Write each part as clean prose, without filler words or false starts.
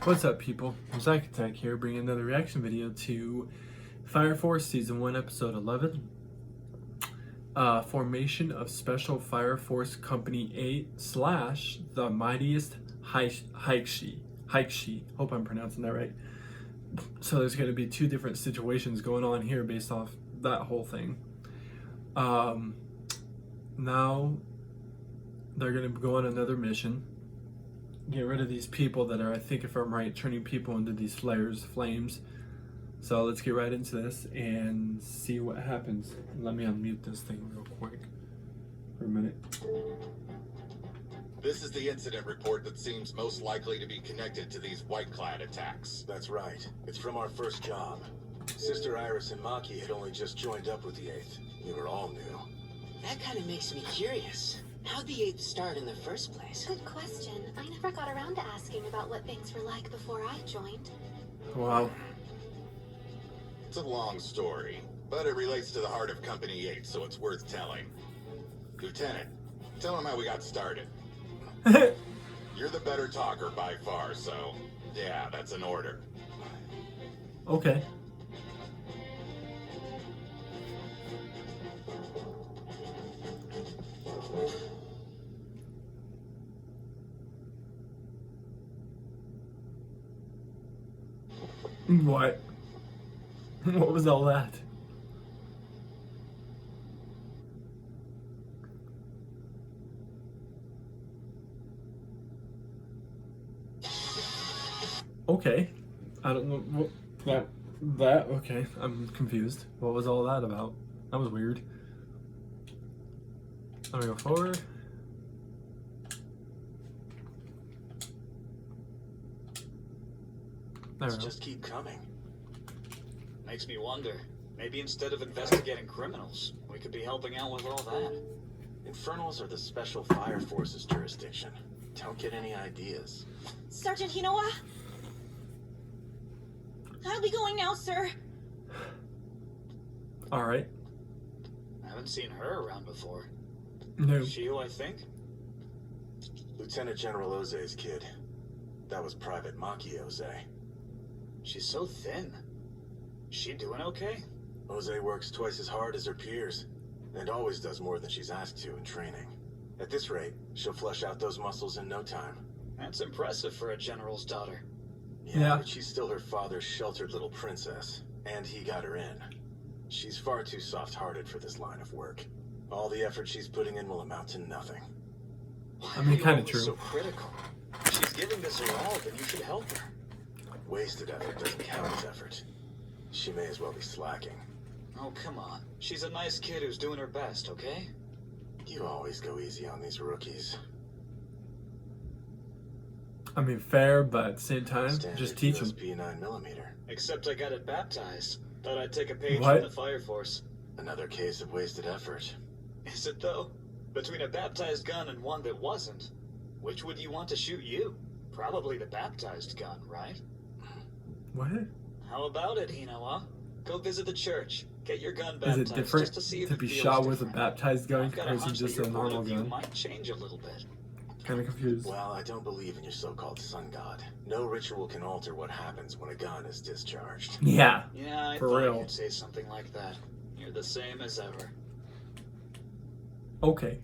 What's up, people? Zach Attack here, bringing another reaction video to Fire Force Season 1, Episode 11. Formation of Special Fire Force Company 8 / the Mightiest Hikeshi. Hope I'm pronouncing that right. So there's going to be two different situations going on here based off that whole thing. Now they're going to go on another mission. Get rid of these people that are, I think if I'm right, turning people into these flames. So let's get right into this and see what happens. Let me unmute this thing real quick for a minute. This is the incident report that seems most likely to be connected to these white-clad attacks. That's right. It's from our first job. Sister Iris and Maki had only just joined up with the 8th. We were all new. That kind of makes me curious. How'd the 8th start in the first place? Good question. I never got around to asking about what things were like before I joined. Wow. It's a long story, but it relates to the heart of Company 8, so it's worth telling. Lieutenant, tell him how we got started. You're the better talker by far, so yeah, that's an order. Okay. What? What was all that? Okay. I don't know what that okay. I'm confused. What was all that about? That was weird. Let me go forward. Let's just keep coming. Makes me wonder. Maybe instead of investigating criminals, we could be helping out with all that. Infernals are the Special Fire Force's jurisdiction. Don't get any ideas. Sergeant Hinowa? I'll be going now, sir. Alright. I haven't seen her around before. No. Is she who I think? Lieutenant General Oze's kid. That was Private Maki Oze. She's so thin. Is she doing okay? Oze works twice as hard as her peers, and always does more than she's asked to in training. At this rate, she'll flush out those muscles in no time. That's impressive for a general's daughter. Yeah. But she's still her father's sheltered little princess, and he got her in. She's far too soft-hearted for this line of work. All the effort she's putting in will amount to nothing. I mean, kind of Why are you true. so critical? She's giving this her all, then you should help her. Wasted effort doesn't count as effort. She may as well be slacking. Oh, come on. She's a nice kid who's doing her best, okay? You always go easy on these rookies. I mean, fair, but at the same time, Standard just teach them. USP 9mm. Except I got it baptized. Thought I'd take a page What? from the Fire Force. Another case of wasted effort. Is it though? Between a baptized gun and one that wasn't, which would you want to shoot you? Probably the baptized gun, right? What? How about it, Hinowa? Go visit the church. Get your gun Is baptized it different just to see if to it be feels shot with a different. baptized gun I've got a compared to hunch that just your a point normal of view gun? might change a little bit. Kind of confused. Well, I don't believe in your so-called sun god. No ritual can alter what happens when a gun is discharged. Yeah. Yeah, I For thought real. you'd say something like that. You're the same as ever. Okay.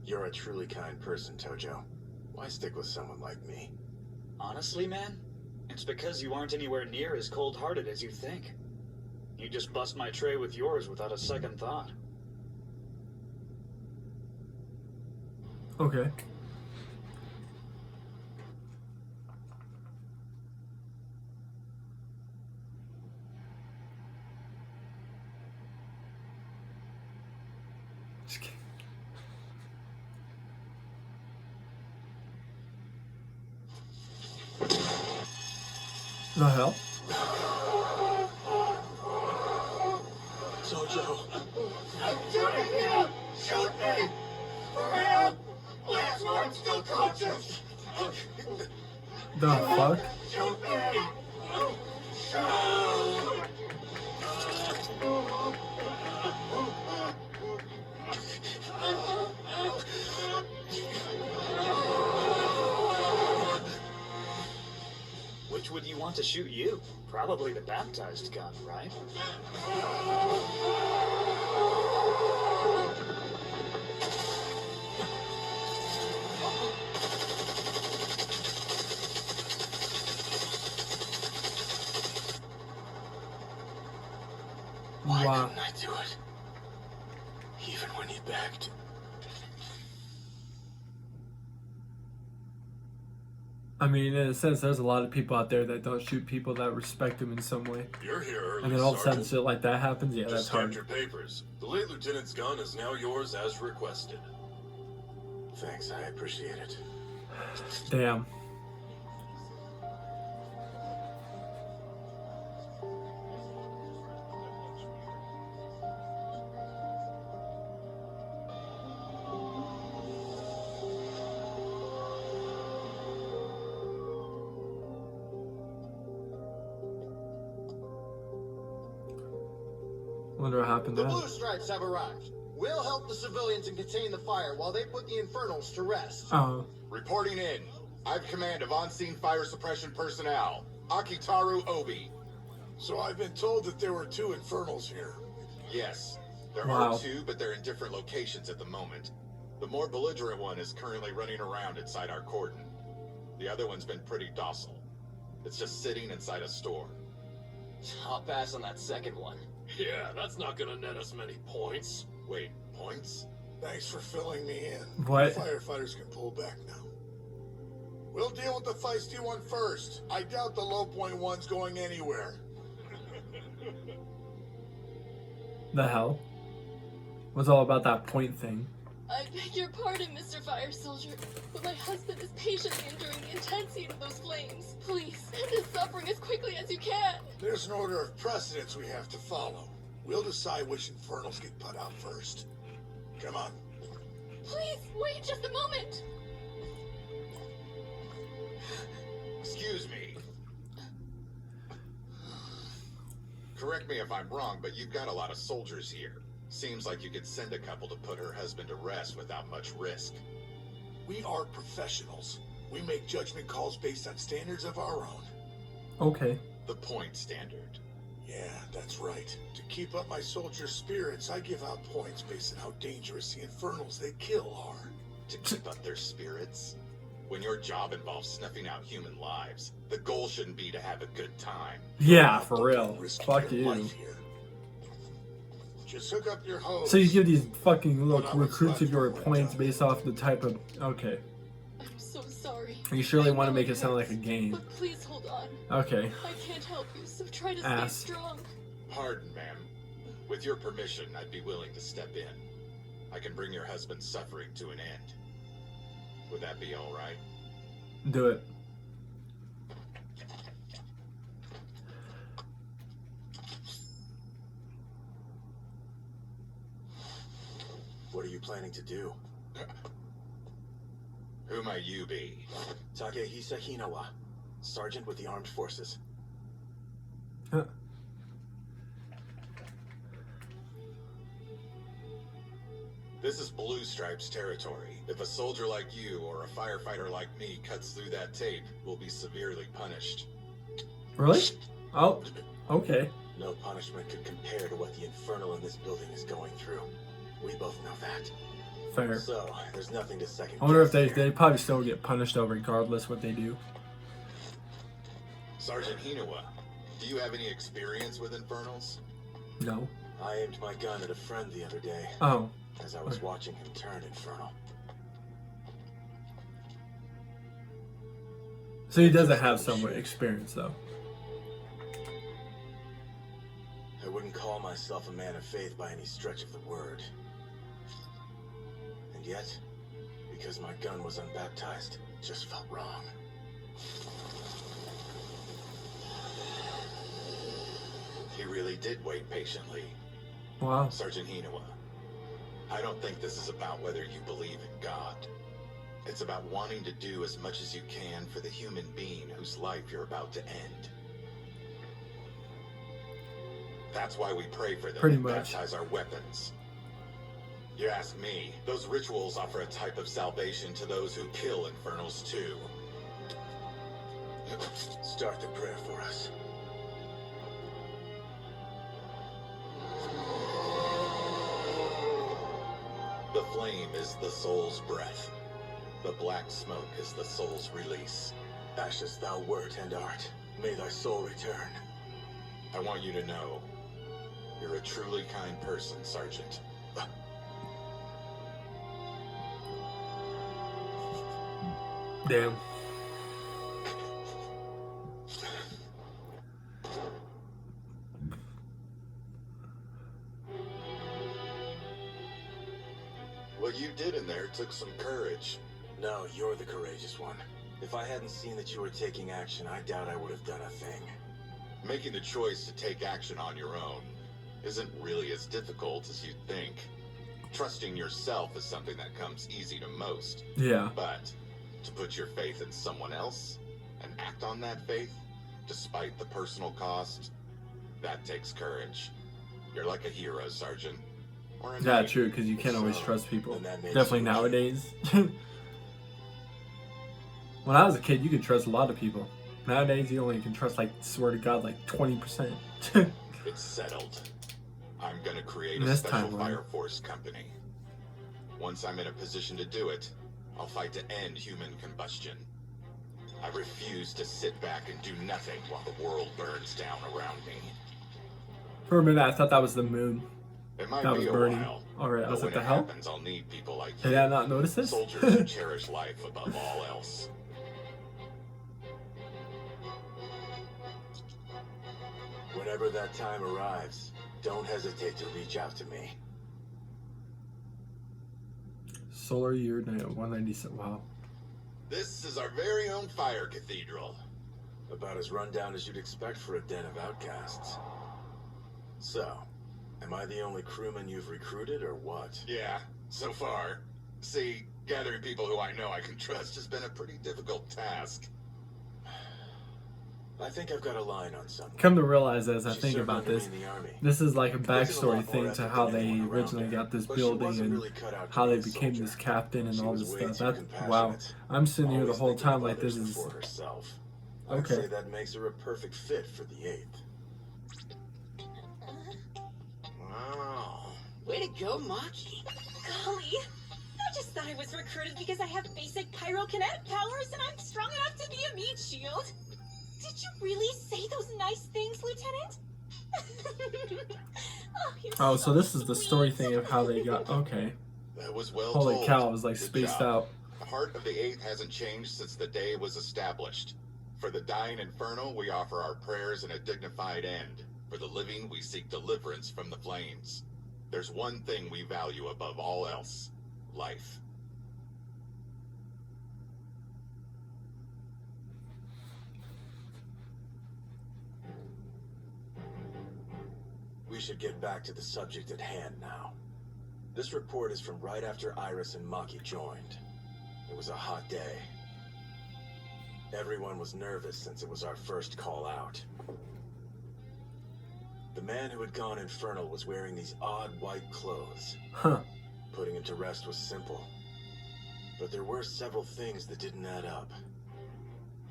You're a truly kind person, Tojo. Why stick with someone like me? Honestly, man, it's because you aren't anywhere near as cold-hearted as you think. You just bust my tray with yours without a second thought. Okay. Just kidding. The hell? Tojo! Shoot me! For help! Please, I'm still conscious! The fuck? Shoot me! Shoot! Which would you want to shoot you? Probably the baptized gun, right? Why Wow. couldn't I do it? Even when he begged. I mean, in a sense, there's a lot of people out there that don't shoot people that respect them in some way. You're here early, And then all of a sudden Sergeant. shit like that happens, yeah, Just that's stamped hard. your papers. The late lieutenant's gun is now yours as requested. Thanks, I appreciate it. Damn. Wonder what happened The there. Blue Stripes have arrived. We'll help the civilians and contain the fire while they put the Infernals to rest. Oh, Reporting in. I have command of on-scene fire suppression personnel. Akitaru Obi. So I've been told that there were 2 Infernals here. Yes. There Wow. are 2, but they're in different locations at the moment. The more belligerent one is currently running around inside our cordon. The other one's been pretty docile. It's just sitting inside a store. I'll pass on that second one. Yeah, that's not gonna net us many points. Wait, points? Thanks for filling me in. What? The firefighters can pull back now. We'll deal with the feisty one first. I doubt the low point one's going anywhere. the hell? What's all about that point thing? I beg your pardon, Mr. Fire Soldier, but my husband is patiently enduring the intense heat of those flames. Please, end his suffering as quickly as you can. There's an order of precedence we have to follow. We'll decide which Infernals get put out first. Come on. Please, wait just a moment. Excuse me. Correct me if I'm wrong, but you've got a lot of soldiers here. Seems like you could send a couple to put her husband to rest without much risk. We are professionals. We make judgment calls based on standards of our own. Okay. The point standard. Yeah, that's right. To keep up my soldiers' spirits, I give out points based on how dangerous the Infernals they kill are. To keep up their spirits? When your job involves snuffing out human lives, the goal shouldn't be to have a good time. Yeah, for real. Risking Fuck your you. life here. Just hook up your hose. So you give these fucking little recruits of your points based off the type of... Okay. I'm so sorry. You surely I want to know make it sound like hurts, a game. But please hold on. Okay. I can't help you, so try to Ass. stay strong. Pardon, ma'am. With your permission, I'd be willing to step in. I can bring your husband's suffering to an end. Would that be all right? Do it. What are you planning to do? Who might you be? Takehisa Hinawa, Sergeant with the Armed Forces. Huh. This is Blue Stripes territory. If a soldier like you or a firefighter like me cuts through that tape, we'll be severely punished. Really? Oh, okay. No punishment could compare to what the Infernal in this building is going through. We both know that. Fair. So, there's nothing to second I wonder if guess here. they probably still get punished though, regardless what they do. Sergeant Hinawa, do you have any experience with Infernals? No. I aimed my gun at a friend the other day Oh. as I was watching him turn Infernal. So he doesn't have some experience though. I wouldn't call myself a man of faith by any stretch of the word. And yet, because my gun was unbaptized, it just felt wrong. He really did wait patiently. Wow. Sergeant Hinawa, I don't think this is about whether you believe in God. It's about wanting to do as much as you can for the human being whose life you're about to end. That's why we pray for them Pretty and much. baptize our weapons. You ask me, those rituals offer a type of salvation to those who kill Infernals too. Start the prayer for us. The flame is the soul's breath. The black smoke is the soul's release. Ashes thou wert and art, may thy soul return. I want you to know, you're a truly kind person, Sergeant. Damn. What you did in there took some courage. No, you're the courageous one. If I hadn't seen that you were taking action, I doubt I would have done a thing. Making the choice to take action on your own isn't really as difficult as you think. Trusting yourself is something that comes easy to most. Yeah. But to put your faith in someone else and act on that faith, despite the personal cost, that takes courage. You're like a hero, Sergeant. Or a Yeah, knight. true, because you can't always So, trust people. then that makes Definitely you- nowadays. When I was a kid, you could trust a lot of people. Nowadays, you only can trust, like, swear to God, like 20%. It's settled. I'm gonna create a This special timeline. fire force company. Once I'm in a position to do it, I'll fight to end human combustion. I refuse to sit back and do nothing while the world burns down around me. For a minute, I thought that was the moon. It might That be was a burning. while, Alright, I but was when like, the it hell? happens, I'll need people like Did you. I not notice this? Soldiers who cherish life above all else. Whenever that time arrives, don't hesitate to reach out to me. Solar year 197. Wow. This is our very own fire cathedral. About as rundown as you'd expect for a den of outcasts. So, am I the only crewman you've recruited, or what? Yeah, so far. See, gathering people who I know I can trust has been a pretty difficult task. I think I've got a line on something. Come to realize as I She think served about under me this, in the army. this is like a Puts in a lot backstory more thing to effort how than they anyone around originally her. got this But she building wasn't and really cut out to how be they a became soldier. this captain and She all was this way stuff. too That wow. compassionate. I'm sitting here the Always whole thinking time of like this others is before herself. okay. I'd say that makes her a perfect fit for the 8th. Wow. Way to go, Maki. Golly. I just thought I was recruited because I have basic pyrokinetic powers and I'm strong enough to be a meat shield. Did you really say those nice things, Lieutenant? You're Oh, so this is the sweet. story thing of how they got okay. That was well Holy told. cow, I was like Good spaced job. out. The heart of the 8th hasn't changed since the day it was established. For the dying infernal, we offer our prayers and a dignified end. For the living, we seek deliverance from the flames. There's one thing we value above all else: life. We should get back to the subject at hand now. This report is from right after Iris and Maki joined. It was a hot day. Everyone was nervous since it was our first call out. The man who had gone infernal was wearing these odd white clothes. Huh. Putting him to rest was simple. But there were several things that didn't add up.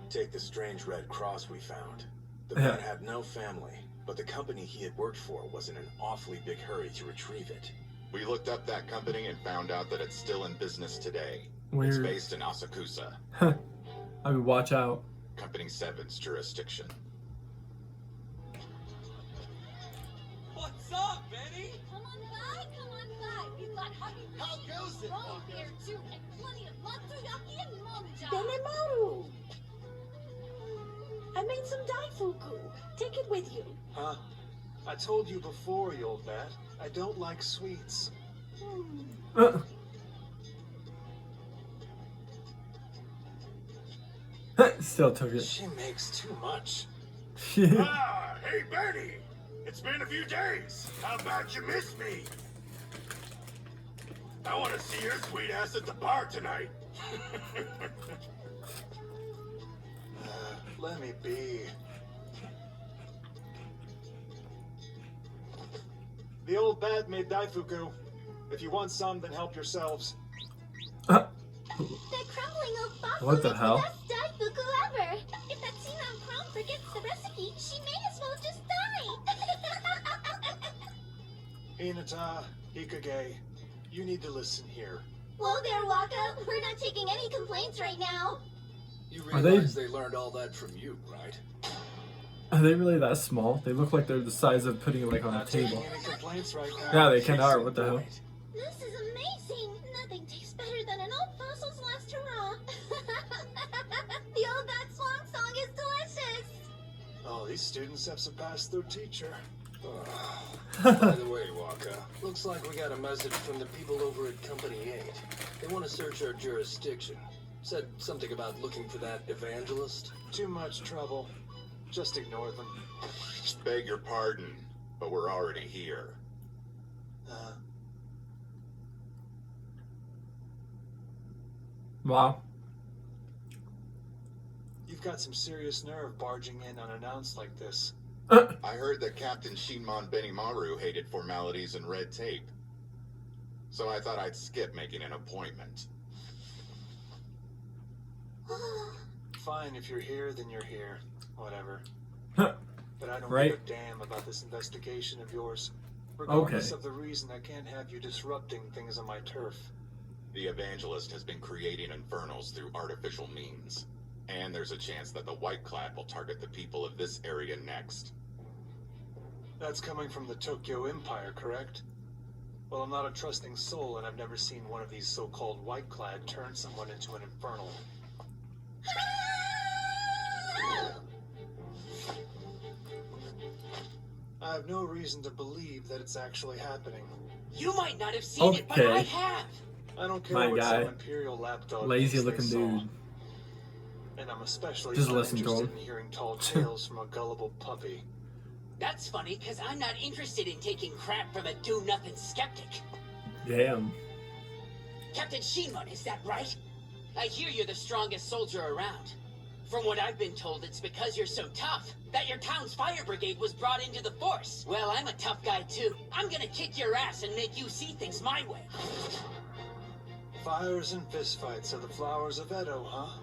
Take the strange red cross we found. The man had no family, but the company he had worked for was in an awfully big hurry to retrieve it. We looked up that company and found out that it's still in business today. It's Weird. based in Asakusa, Huh. I mean, watch out. Company 7's jurisdiction. What's up, Benny? Come on by, come on by. We've got hobby How goes it, roll Walker? here too, and plenty of matsuyaki and momja. Benemaru. I made some daifuku. Take it with you. Huh? I told you before, you old bat. I don't like sweets. Still took it. She makes too much. Ah, hey, Bernie. It's been a few days. How about you miss me? I want to see your sweet ass at the bar tonight. Let me be. The old bat made daifuku. If you want some, then help yourselves. The crumbling old fossil What the makes hell? best daifuku ever. If that seems the recipe, she may as well just die. Hinata, Hikage, you need to listen here. Whoa there, Waka. We're not taking any complaints right now. You Are they- realize they learned all that from you, right? Are they really that small? They look like they're the size of putting it like on a Not taking table. any complaints right now. Yeah, they kinda are. What the hell? This is amazing. Nothing tastes better than an old fossil's last hurrah. The old Bat Swan song is delicious. Oh, these students have surpassed their teacher. By the way, Waka, looks like we got a message from the people over at Company 8. They want to search our jurisdiction. Said something about looking for that evangelist. Too much trouble. Just ignore them. Beg your pardon, but we're already here. Wow. You've got some serious nerve barging in unannounced like this. I heard that Captain Shinmon Benimaru hated formalities and red tape. So I thought I'd skip making an appointment. Fine, if you're here, then you're here. Whatever. Huh. But I don't Right. give a damn about this investigation of yours. Regardless Okay. of the reason, I can't have you disrupting things on my turf. The evangelist has been creating infernals through artificial means. And there's a chance that the White Clad will target the people of this area next. That's coming from the Tokyo Empire, correct? Well, I'm not a trusting soul, and I've never seen one of these so-called white-clad turn someone into an infernal. I have no reason to believe that it's actually happening. You might not have seen it, but I Okay. have. I don't care My what guy. some imperial lapdog Lazy thinks they looking saw. dude. And I'm especially Just listen to uninterested him. in hearing tall tales from a gullible puppy. That's funny, because I'm not interested in taking crap from a do-nothing skeptic. Damn. Captain Shinmon, is that right? I hear you're the strongest soldier around. From what I've been told, it's because you're so tough that your town's fire brigade was brought into the force. Well, I'm a tough guy too. I'm gonna kick your ass and make you see things my way. Fires and fistfights are the flowers of Edo, huh?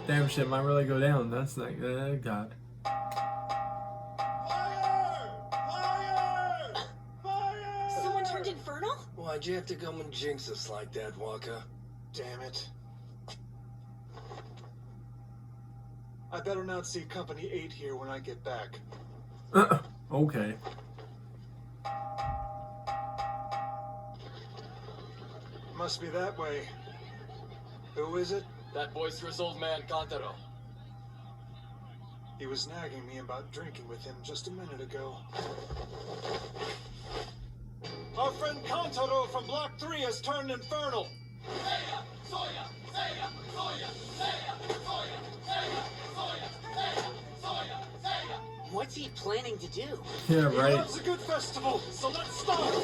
Damn, shit might really go down. That's like, God. Someone turned infernal? Why'd you have to come and jinx us like that, Waka? Damn it. I better not see Company 8 here when I get back. Okay. Must be that way. Who is it? That boisterous old man, Kantaro. He was nagging me about drinking with him just a minute ago. Our friend Kantaro from Block 3 has turned infernal. What's he planning to do? Yeah, He right. loves a good festival, so let's start.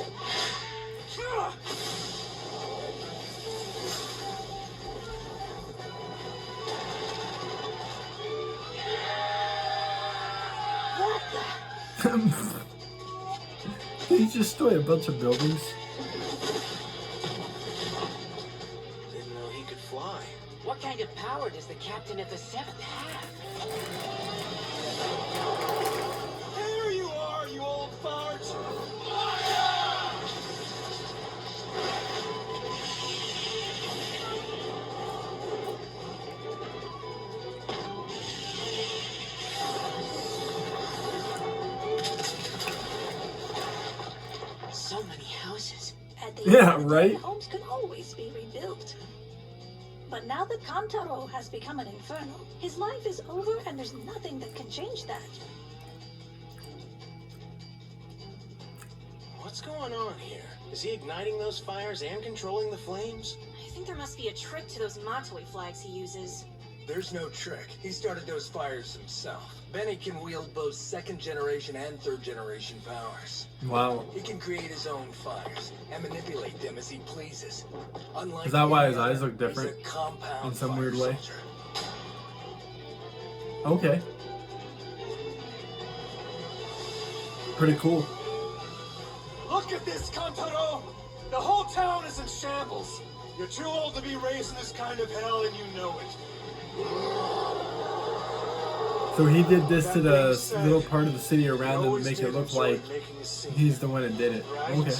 Did he just destroy a bunch of buildings? Didn't know he could fly. What kind of power does the captain of the 7th have? There you are, you old fart. So many houses. At the Yeah, end, right? Homes can always be rebuilt. But now that Kantaro has become an infernal, his life is over and there's nothing that can change that. What's going on here? Is he igniting those fires and controlling the flames? I think there must be a trick to those Matoi flags he uses. There's no trick. He started those fires himself. Benny can wield both 2nd generation and 3rd generation powers. Wow. He can create his own fires and manipulate them as he pleases. Unlike Is that why any his eyes other, look different? he's a compound In some fire weird way? soldier. Okay. Pretty cool. Look at this, Kantaro! The whole town is in shambles. You're too old to be raised in this kind of hell, and you know it. So he did this to the little part of the city around him to make it look like he's the one that did it. Okay.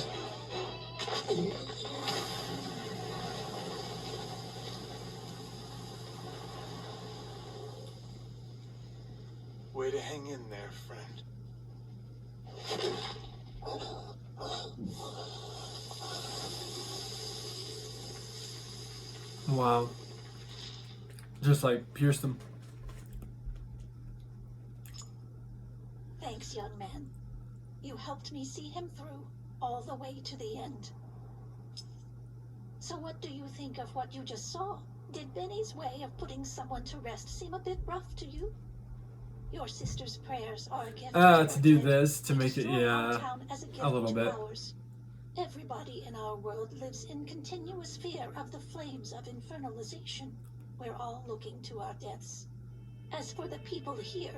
Way to hang in there, friend. Wow. Just like pierced him. Thanks, young man. You helped me see him through, all the way to the end. So what do you think of what you just saw? Did Benny's way of putting someone to rest seem a bit rough to you? Your sister's prayers are a gift To do this, to make it, yeah, a little bit. Ours. Everybody in our world lives in continuous fear of the flames of infernalization. We're all looking to our deaths. As for the people here,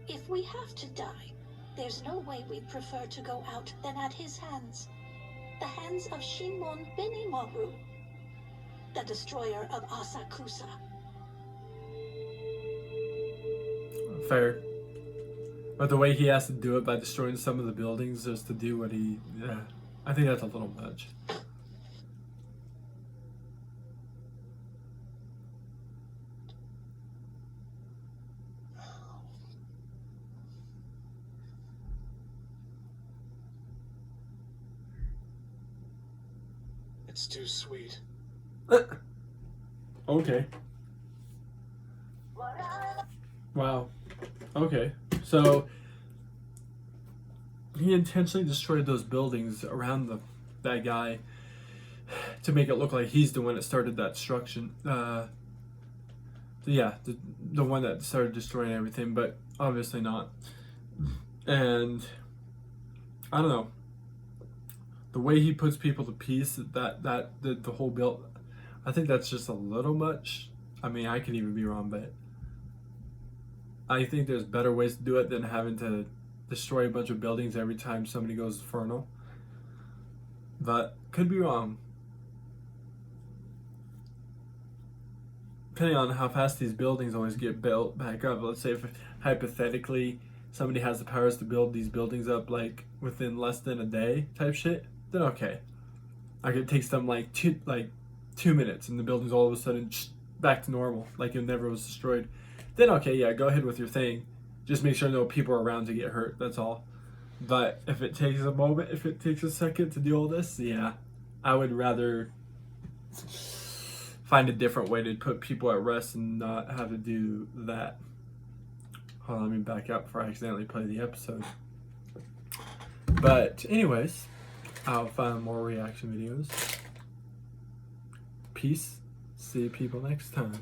if we have to die, there's no way we'd prefer to go out than at his hands. The hands of Shimon Benimaru, the destroyer of Asakusa. Fair. But the way he has to do it by destroying some of the buildings just to do what he... Yeah, I think that's a little much. It's too sweet. Okay. Wow. Okay. So he intentionally destroyed those buildings around that guy to make it look like he's the one that started that destruction. Yeah, the one that started destroying everything, but obviously not. And I don't know. The way he puts people to peace, the whole build, I think that's just a little much. I mean, I could even be wrong, but I think there's better ways to do it than having to destroy a bunch of buildings every time somebody goes infernal. But could be wrong. Depending on how fast these buildings always get built back up. Let's say if hypothetically somebody has the powers to build these buildings up like within less than a day type shit, then okay. Like it takes them like 2 minutes and the building's all of a sudden back to normal, like it never was destroyed. Then okay, yeah, go ahead with your thing. Just make sure no people are around to get hurt, that's all. But if it takes a moment, if it takes a second to do all this, yeah, I would rather find a different way to put people at rest and not have to do that. Hold on, let me back up before I accidentally play the episode. But anyways, I'll find more reaction videos. Peace. See you people next time.